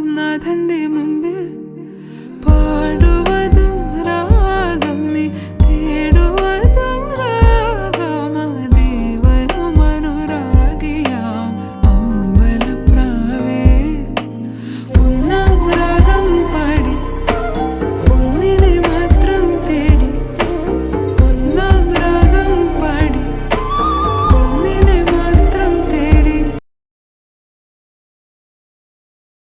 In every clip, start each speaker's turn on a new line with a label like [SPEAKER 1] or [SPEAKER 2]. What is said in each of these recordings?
[SPEAKER 1] വടക്കും നാഥന്റെ മുമ്പിൽ പാടുവതും രാഗം നീ തേടുവതും രാഗമാ ദേവനും അനുരാഗിയാം അമ്പലപ്രാവേ ഒന്നാം രാഗം പാടി ഒന്നിനെ മാത്രം തേടി ഒന്നാം രാഗം പാടി ഒന്നിനെ മാത്രം തേടി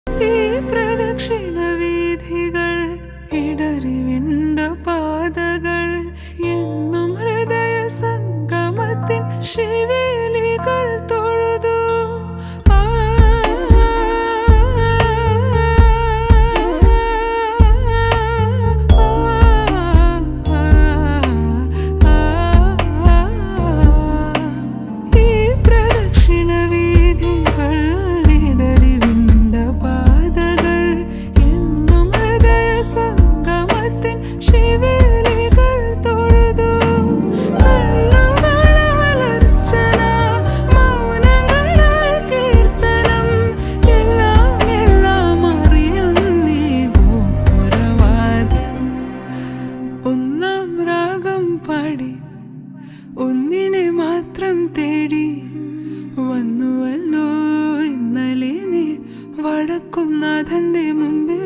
[SPEAKER 1] ഈ പ്രദക്ഷിണ വീഥികൾ ഇടറിവിണ്ട പാതകൾ എന്നും ഹൃദയ സംഗമത്തിൻ ശിവേലികൾ തൊഴുതു ഈ പ്രദക്ഷിണ വീഥികൾ ഇടറിവിണ്ട പാതകൾ എന്നും ഹൃദയ സംഗമത്തിൻ ശിവേലികൾ തൊഴുതു കണ്ണുകളാൽ അർച്ചന മൗനങ്ങളാൽ കീർത്തനം എല്ലാം എല്ലാം അറിയുന്നീ ഗോപുരവാതിൽ ഒന്നാം രാഗം പാടി ഒന്നിനെ മാത്രം തേടി വന്നുവല്ലോ ഇന്നലെ നീ വടക്കും നാഥന്റെ മുമ്പിൽ